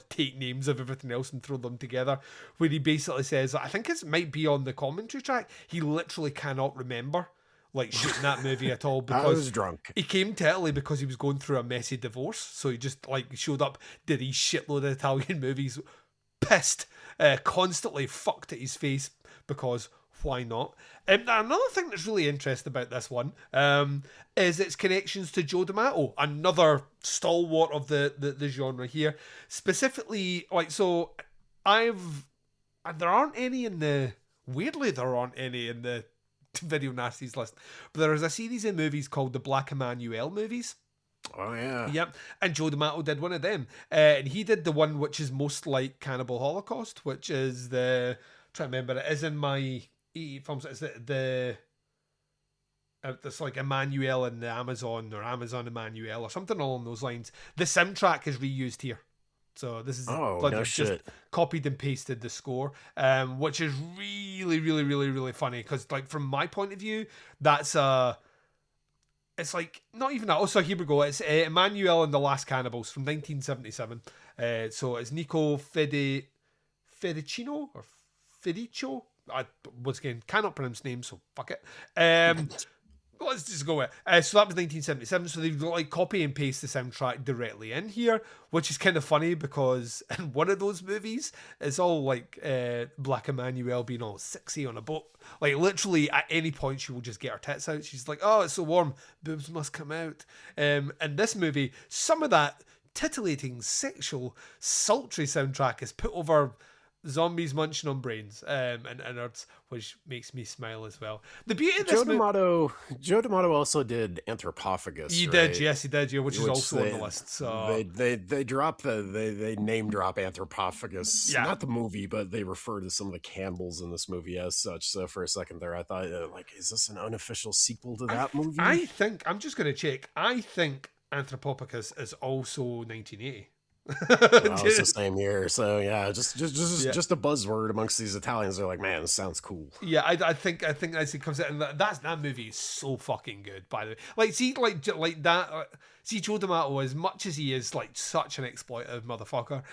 take names of everything else and throw them together, where he basically says, I think it might be on the commentary track, he literally cannot remember like shooting that movie at all, because I was drunk. He came to Italy because he was going through a messy divorce, so he just like showed up, did his shitload of Italian movies, pissed, constantly fucked at his face, because why not? Another thing that's really interesting about this one is its connections to Joe D'Amato, another stalwart of the genre here. Specifically, like, so there aren't any in the Video Nasties list, but there is a series of movies called the Black Emanuelle movies. Oh yeah. Yep. And Joe D'Amato did one of them, and he did the one which is most like Cannibal Holocaust, which is try to remember, it is in my films. It's it's like Emmanuel in the Amazon, or Amazon Emmanuel, or something along those lines. The soundtrack is reused here. So this is just copied and pasted the score, which is really, really, really, really funny, because like from my point of view, it's like not even that. Oh, so here we go. It's Emmanuel and the Last Cannibals from 1977. So it's Nico Fedicino or Fedicio. I once again cannot pronounce names, so fuck it. Let's just go with it. So that was 1977. So they've like copy and paste the soundtrack directly in here, which is kind of funny because in one of those movies, it's all like Black Emmanuel being all sexy on a boat. Like literally at any point, she will just get her tits out. She's like, "Oh, it's so warm, boobs must come out." In this movie, some of that titillating, sexual, sultry soundtrack is put over zombies munching on brains and innards, which makes me smile as well. The beauty of this Joe D'Amato also did Anthropophagus. He did, yes, he did, yeah, which is also on the list. So they drop they name drop Anthropophagus, not the movie, but they refer to some of the cannibals in this movie as such. So for a second there, I thought, like, is this an unofficial sequel to that movie? I think I'm just going to check. I think Anthropophagus is also 1980. It's the same year, so yeah, just a buzzword amongst these Italians. They're like, man, this sounds cool. Yeah, I think as it comes out, and that movie is so fucking good. By the way, like that. See, Joe D'Amato, as much as he is like such an exploitive motherfucker,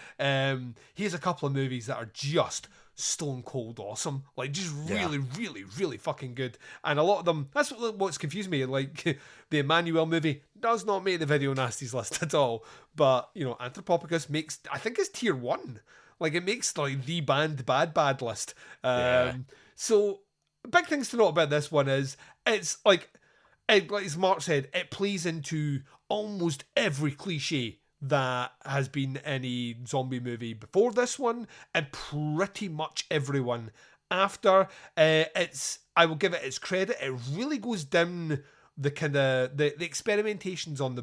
he has a couple of movies that are just stone cold awesome, like just really fucking good. And a lot of them, that's what's confused me. Like the Emmanuel movie does not make the Video Nasties list at all, but you know, Anthropophagus makes, I think it's tier 1. Like it makes like the bad list. So big things to note about this one is it's like as Mark said, it plays into almost every cliche that has been any zombie movie before this one, and pretty much everyone after. I will give it its credit. It really goes down the kind of the experimentations on the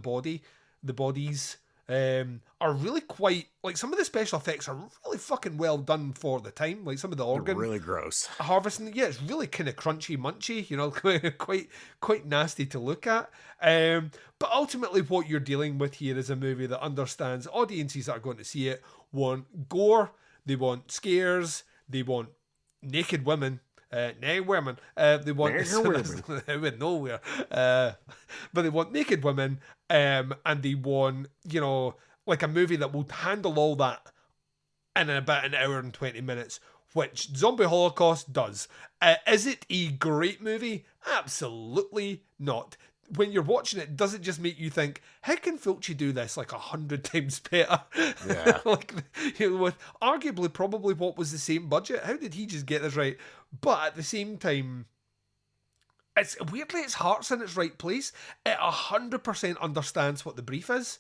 bodies are really quite, like, some of the special effects are really fucking well done for the time. Like some of the organ really gross harvesting, it's really kind of crunchy munchy, you know, quite nasty to look at. But ultimately what you're dealing with here is a movie that understands audiences that are going to see it want gore, they want scares, they want naked women. They want with nowhere, but they want naked women, and they want, you know, like a movie that will handle all that in about an hour and 20 minutes, which Zombie Holocaust does. Is it a great movie? Absolutely not. When you're watching it, does it just make you think, how can Fulci do this like 100 times better? Yeah. Like, you know, with arguably probably what was the same budget. How did he just get this right? But at the same time, it's weirdly, its heart's in its right place. It 100% understands what the brief is,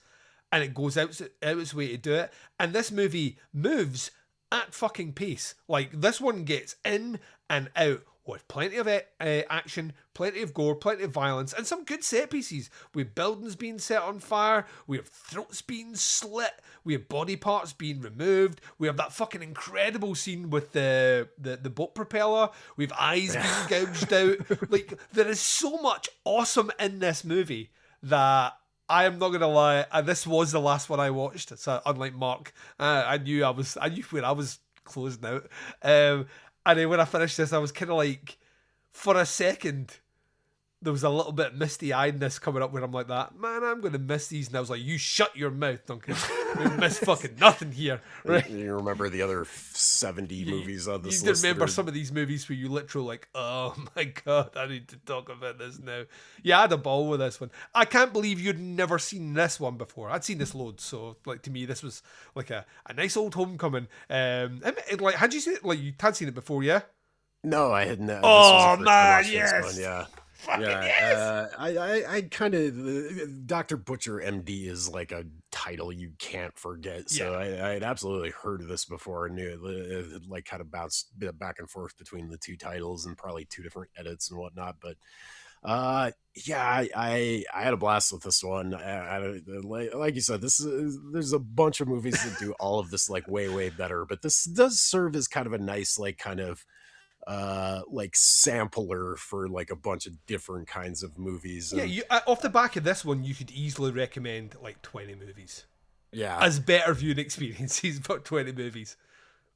and it goes out its way to do it. And this movie moves at fucking pace. Like, this one gets in and out with plenty of action, plenty of gore, plenty of violence, and some good set pieces. We have buildings being set on fire, we have throats being slit, we have body parts being removed, we have that fucking incredible scene with the boat propeller, we have eyes being gouged out. Like, there is so much awesome in this movie that I am not gonna lie, this was the last one I watched. So unlike Mark, I knew when I was closing out. And then when I finished this, I was kind of like, for a second, there was a little bit misty-eyedness coming up where I'm like that. Man, I'm going to miss these. And I was like, you shut your mouth, Duncan. You miss fucking nothing here. Right? You remember the other 70 movies on this list? You remember some of these movies where you literally like, oh my God, I need to talk about this now. Yeah, I had a ball with this one. I can't believe you'd never seen this one before. I'd seen this loads. So, like, to me, this was like a nice old homecoming. Like, had you seen it? Like, you had seen it before, yeah? No, I hadn't. Oh, man, yes. Yeah. Yes. I kind of, Dr. Butcher MD is like a title you can't forget. So I had absolutely heard of this before. I knew it like kind of bounced back and forth between the two titles and probably two different edits and whatnot. But I had a blast with this one. Like you said, there's a bunch of movies that do all of this like way better. But this does serve as kind of a nice like kind of like sampler for like a bunch of different kinds of movies. Yeah, you, off the back of this one, you could easily recommend like 20 movies. Yeah, as better viewing experiences, but 20 movies.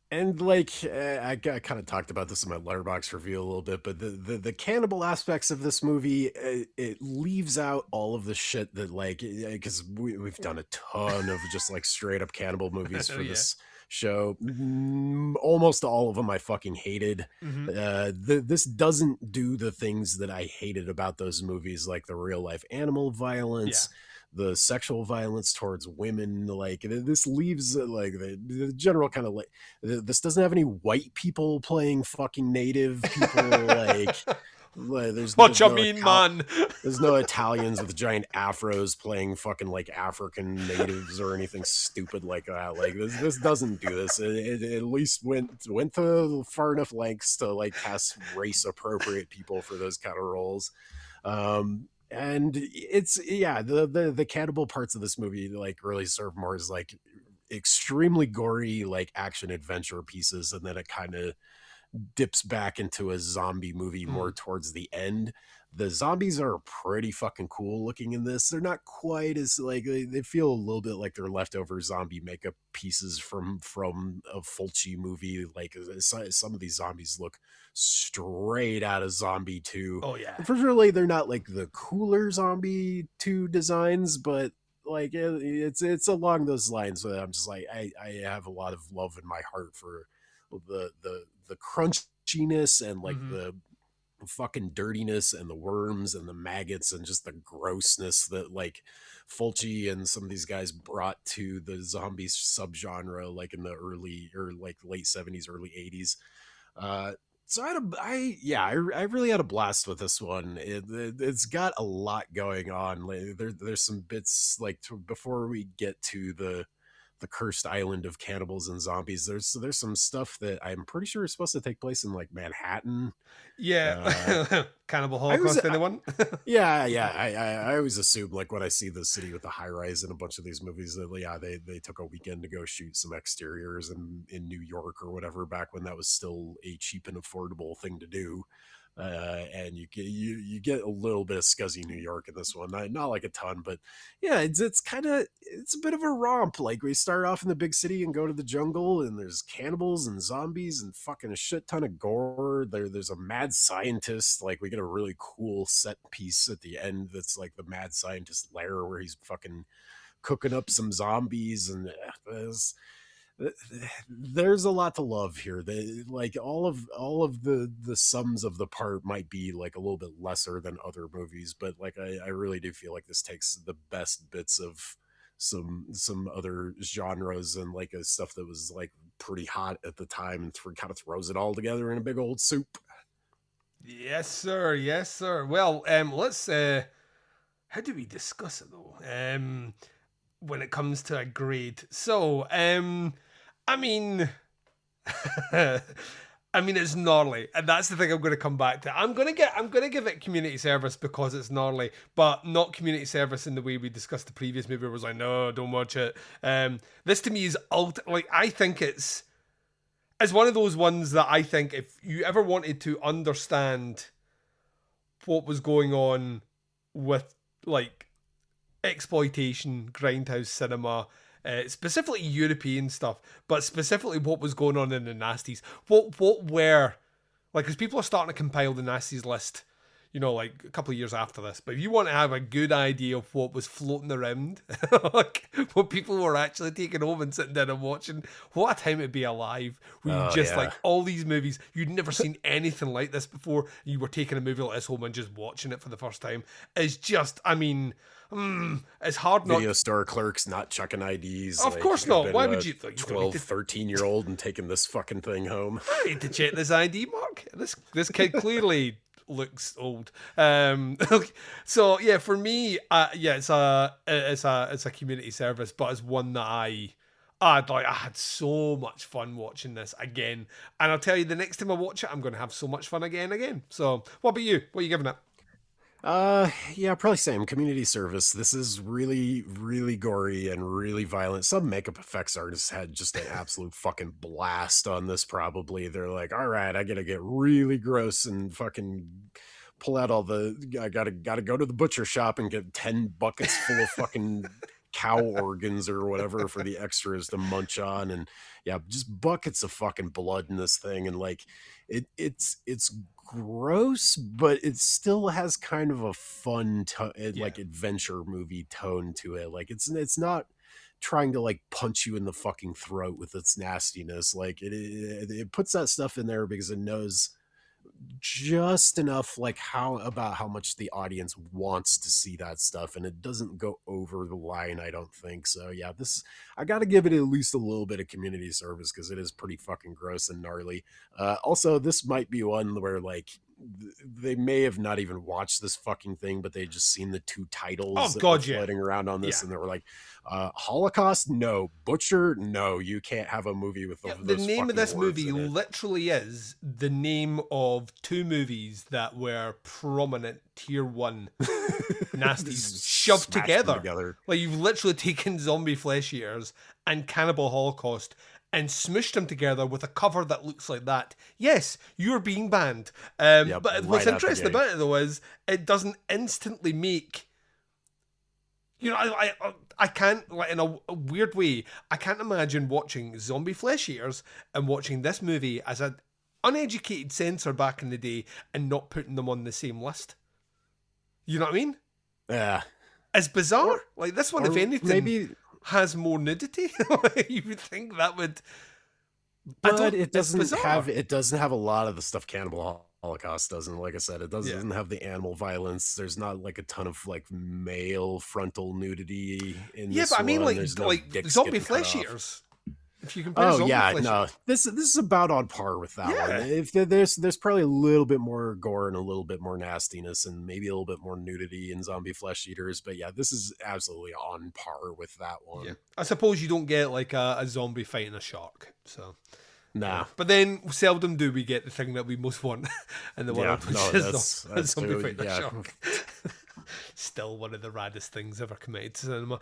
And like I kind of talked about this in my Letterboxd review a little bit, but the cannibal aspects of this movie, it leaves out all of the shit that like, because we've done a ton of just like straight up cannibal movies for show. Almost all of them I fucking hated. This doesn't do the things that I hated about those movies, like the real life animal violence, the sexual violence towards women. Like this leaves like the general kind of like this doesn't have any white people playing fucking native people. There's what no you mean, man? There's no Italians with giant afros playing fucking like African natives or anything stupid like that. Like this doesn't do this. It at least went to far enough lengths to like cast race appropriate people for those kind of roles. And it's the cannibal parts of this movie like really serve more as like extremely gory like action adventure pieces, and then it kind of dips back into a zombie movie more towards the end. The zombies are pretty fucking cool looking in this. They're not quite as like they feel a little bit like they're leftover zombie makeup pieces from a Fulci movie. Like some of these zombies look straight out of Zombie 2. Oh yeah. Unfortunately, they're not like the cooler Zombie 2 designs, but like it's along those lines. So I'm just like I have a lot of love in my heart for the crunchiness and like the fucking dirtiness and the worms and the maggots and just the grossness that like Fulci and some of these guys brought to the zombie subgenre like in the early or like late 70s, early 80s. So I really had a blast with this one. It's got a lot going on. Like, there's some bits like before we get to the cursed island of cannibals and zombies. There's some stuff that I'm pretty sure is supposed to take place in like Manhattan. Yeah. Cannibal Holocaust, anyone? I always assume like when I see the city with the high rise in a bunch of these movies that they took a weekend to go shoot some exteriors in New York or whatever back when that was still a cheap and affordable thing to do. And you get a little bit of scuzzy New York in this one, not like a ton, but yeah, it's a bit of a romp. Like we start off in the big city and go to the jungle, and there's cannibals and zombies and fucking a shit ton of gore. There's a mad scientist. Like we get a really cool set piece at the end that's like the mad scientist lair where he's fucking cooking up some zombies, and there's a lot to love here. Like all of the sums of the part might be like a little bit lesser than other movies, but like I really do feel like this takes the best bits of some other genres and like stuff that was like pretty hot at the time and kind of throws it all together in a big old soup. Yes, sir. Well, let's how do we discuss it though? When it comes to a grade. So, I mean, it's gnarly, and that's the thing I'm going to come back to. I'm going to give it community service because it's gnarly, but not community service in the way we discussed the previous movie. Where it was like, no, don't watch it. This to me is I think it's one of those ones that I think if you ever wanted to understand what was going on with like exploitation, grindhouse cinema. Specifically European stuff, but specifically what was going on in the Nasties. What were, like, because people are starting to compile the Nasties list, you know, like a couple of years after this. But if you want to have a good idea of what was floating around, like what people were actually taking home and sitting down and watching, what a time it'd be alive. Where you like all these movies, you'd never seen anything like this before. You were taking a movie like this home and just watching it for the first time. It's just, it's hard not. Video store clerks not checking IDs. Of course not. Why would you? 12, 13-year-old and taking this fucking thing home. I need to check this ID, Mark. This kid clearly looks old. So yeah, for me, it's a community service, but it's one that I had so much fun watching this again. And I'll tell you, the next time I watch it, I'm going to have so much fun again. So what about you? What are you giving it? Yeah, probably same. Community service. This is really, really gory and really violent. Some makeup effects artists had just an absolute fucking blast on this probably. They're like, all right, I gotta get really gross and fucking pull out all I gotta go to the butcher shop and get 10 buckets full of fucking cow organs or whatever for the extras to munch on. And yeah, just buckets of fucking blood in this thing. And like, it's gross, but it still has kind of a fun like adventure movie tone to it. Like it's not trying to like punch you in the fucking throat with its nastiness. Like it puts that stuff in there because it knows just enough like how much the audience wants to see that stuff, and it doesn't go over the line, I don't think. So yeah, this, I gotta give it at least a little bit of community service because it is pretty fucking gross and gnarly. Also, this might be one where like they may have not even watched this fucking thing, but they just seen the two titles floating around on this, and they were like, Holocaust, no. Butcher, no. You can't have a movie with the name of this movie literally is the name of two movies that were prominent tier 1 nasties shoved together. Like, you've literally taken Zombie Flesh Eaters and Cannibal Holocaust and smushed them together with a cover that looks like that. Yes, you're being banned. But what's interesting about it, though, is it doesn't instantly make... You know, I can't, like, in a weird way, I can't imagine watching Zombie Flesh Eaters and watching this movie as an uneducated censor back in the day and not putting them on the same list. You know what I mean? Yeah. It's bizarre. Like, this one, if anything... Maybe has more nudity. You would think that would, but it doesn't have a lot of the stuff Cannibal Holocaust doesn't. Like I said, it doesn't have the animal violence. There's not like a ton of like male frontal nudity in this but I mean, one. like Zombie Flesh Eaters. If you compare this is about on par with that one. If there's probably a little bit more gore and a little bit more nastiness and maybe a little bit more nudity in Zombie Flesh Eaters, but yeah, this is absolutely on par with that one. Yeah. I suppose you don't get like a zombie fighting a shark, so nah. But then seldom do we get the thing that we most want in the world, which is a zombie fighting a shark. Still one of the raddest things ever committed to cinema.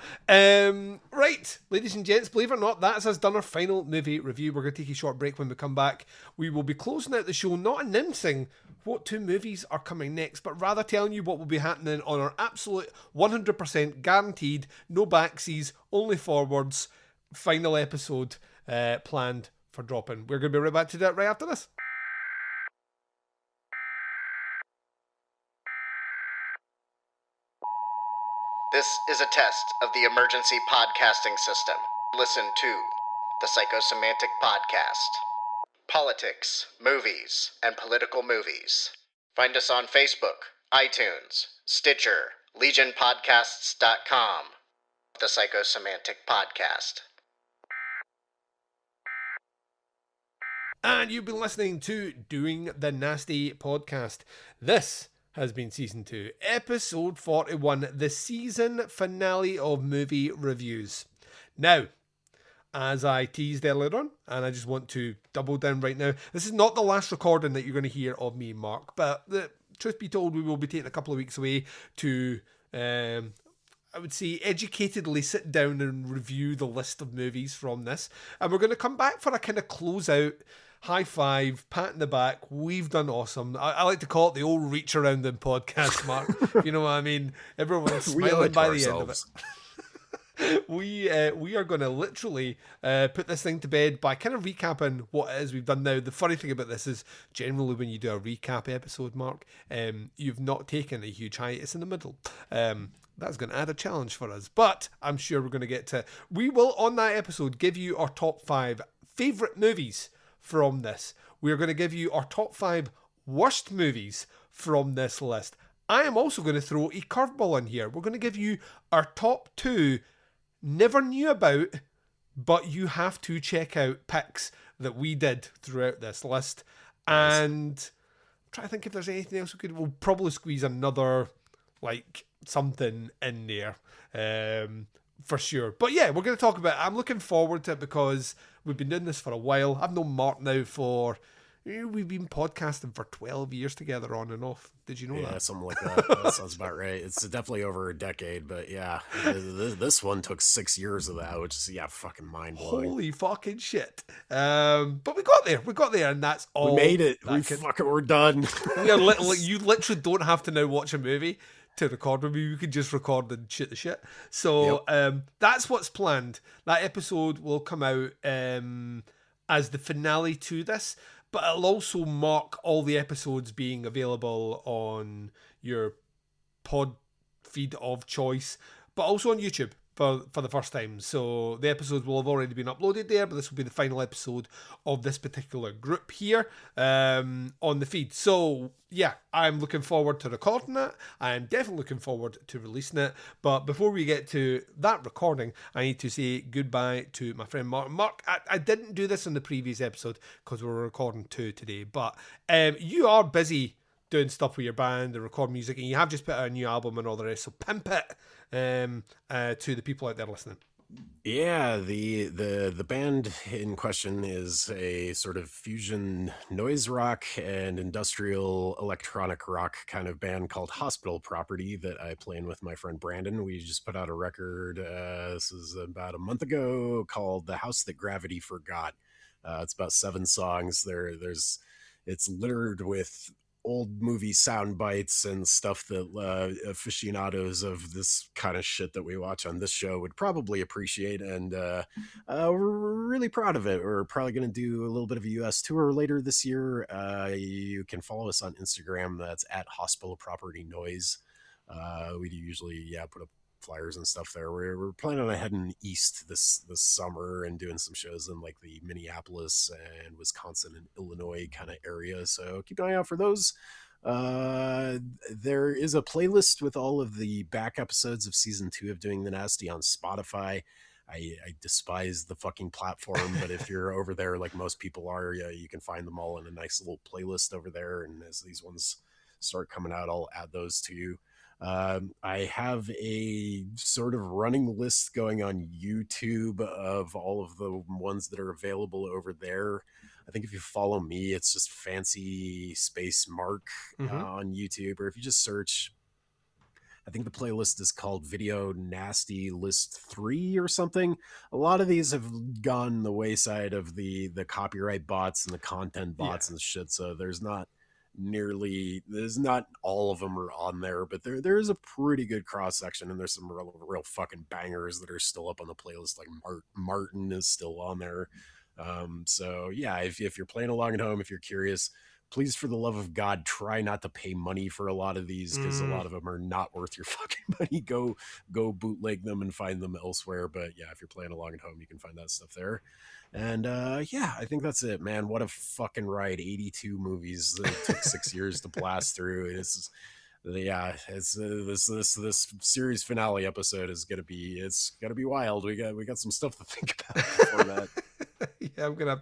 Right, ladies and gents, believe it or not, that's us done our final movie review. We're going to take a short break. When we come back, we will be closing out the show, not announcing what two movies are coming next, but rather telling you what will be happening on our absolute 100% guaranteed, no backsies, only forwards, final episode planned for dropping. We're going to be right back to that right after this. This is a test of the emergency podcasting system. Listen to the Psychosemantic Podcast. Politics, movies, and political movies. Find us on Facebook, iTunes, Stitcher, legionpodcasts.com. The Psychosemantic Podcast. And you've been listening to Doing the Nasty Podcast. This has been Season 2, Episode 41, the season finale of movie reviews. Now, as I teased earlier on, and I just want to double down right now, this is not the last recording that you're going to hear of me and Mark, but the truth be told, we will be taking a couple of weeks away to, I would say, educatedly sit down and review the list of movies from this. And we're going to come back for a kind of close-out, high five, pat in the back. We've done awesome. I like to call it the old reach around in podcast, Mark. You know what I mean? Everyone's smiling by the end of it. We are going to literally put this thing to bed by kind of recapping what it is we've done now. The funny thing about this is generally when you do a recap episode, Mark, you've not taken a huge hiatus in the middle. That's going to add a challenge for us, but I'm sure we're going to get to. We will, on that episode, give you our top 5 favourite movies from this. We're going to give you our top 5 worst movies from this list. I am also going to throw a curveball in here. We're going to give you our top 2 never knew about, but you have to check out picks that we did throughout this list. Nice. And try to think if there's anything else we could. We'll probably squeeze another, like, something in there. For sure. But yeah, we're going to talk about it. I'm looking forward to it because we've been doing this for a while. I've known Mark now for... We've been podcasting for 12 years together on and off. Did you know that? Yeah, something like that. That sounds about right. It's definitely over a decade, but yeah. This one took 6 years of that, which is, yeah, fucking mind-blowing. Holy fucking shit. But we got there. We got there, and that's all. We made it. We're done. You literally don't have to now watch a movie to record with me. You can just record and shoot the shit. So that's what's planned. That episode will come out as the finale to this, but it'll also mark all the episodes being available on your pod feed of choice, but also on YouTube. for the first time. So the episodes will have already been uploaded there, but this will be the final episode of this particular group here on the feed. So yeah, I'm looking forward to recording it. I'm definitely looking forward to releasing it. But before we get to that recording, I need to say goodbye to my friend Mark. Mark, I didn't do this in the previous episode because we were recording 2 today, but you are busy doing stuff with your band and record music, and you have just put out a new album and all the rest, so pimp it to the people out there listening. Yeah, the band in question is a sort of fusion noise rock and industrial electronic rock kind of band called Hospital Property that I play in with my friend Brandon. We just put out a record, this is about a month ago, called The House That Gravity Forgot. It's about 7 songs. It's littered with old movie sound bites and stuff that aficionados of this kind of shit that we watch on this show would probably appreciate, and we're really proud of it. We're probably going to do a little bit of a US tour later this year. You can follow us on Instagram. That's at Hospital Property Noise. We do usually put up flyers and stuff there. We're planning on heading east this summer and doing some shows in like the Minneapolis and Wisconsin and Illinois kind of area, so keep an eye out for those. There is a playlist with all of the back episodes of season 2 of Doing the Nasty on Spotify. I despise the fucking platform, but if you're over there like most people are, you can find them all in a nice little playlist over there, and as these ones start coming out, I'll add those to you. I have a sort of running list going on YouTube of all of the ones that are available over there. I think if you follow me, it's just Fancy Space Mark on YouTube, or if you just search, I think the playlist is called Video Nasty List 3 or something. A lot of these have gone the wayside of the copyright bots and the content bots and shit, so there's not all of them are on there, but there is a pretty good cross section, and there's some real fucking bangers that are still up on the playlist. Like Martin is still on there. So yeah, if you're playing along at home, if you're curious, please, for the love of God, try not to pay money for a lot of these, because a lot of them are not worth your fucking money. Go bootleg them and find them elsewhere. But yeah, if you're playing along at home, you can find that stuff there. And I think that's it, man. What a fucking ride. 82 movies that took 6 years to blast through. This series finale episode is gonna be wild. We got some stuff to think about before that. Yeah, I'm gonna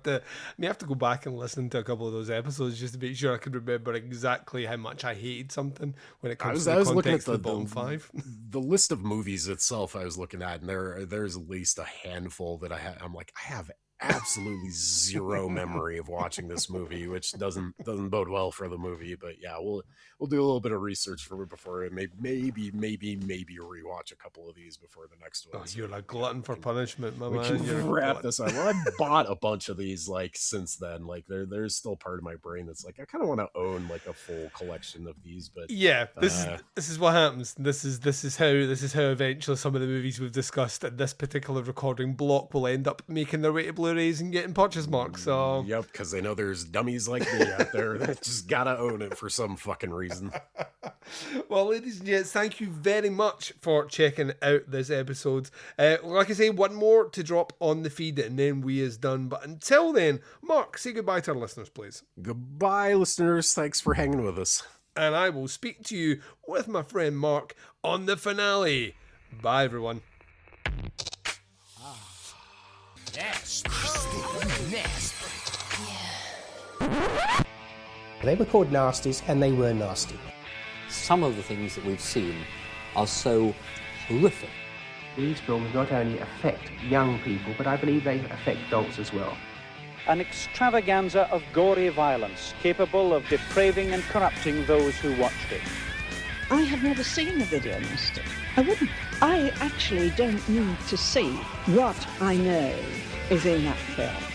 have to go back and listen to a couple of those episodes just to make sure I can remember exactly how much I hated something when it comes to the context of the bottom 5. The list of movies itself I was looking at, and there's at least a handful that I'm like, I have absolutely zero memory of watching this movie, which doesn't bode well for the movie. But yeah, we'll do a little bit of research before maybe rewatch a couple of these before the next one. Oh, you're a glutton for punishment, my man. We can wrap this up. Well, I bought a bunch of these like since then. Like there's still part of my brain that's like, I kind of want to own like a full collection of these. But yeah, this is what happens. This is how eventually some of the movies we've discussed in this particular recording block will end up making their way to Blu-rays and getting purchase marks. So yep, because they know there's dummies like me out there that just gotta own it for some fucking reason. Well, ladies and gents, thank you very much for checking out this episode. Like I say, one more to drop on the feed and then we is done. But until then, Mark, say goodbye to our listeners, please. Goodbye, listeners. Thanks for hanging with us. And I will speak to you with my friend Mark on the finale. Bye, everyone. Nasty. They were called Nasties, and they were nasty. Some of the things that we've seen are so horrific. These films not only affect young people, but I believe they affect adults as well. An extravaganza of gory violence capable of depraving and corrupting those who watched it. I have never seen a video nasty. I wouldn't. I actually don't need to see what I know is in that film.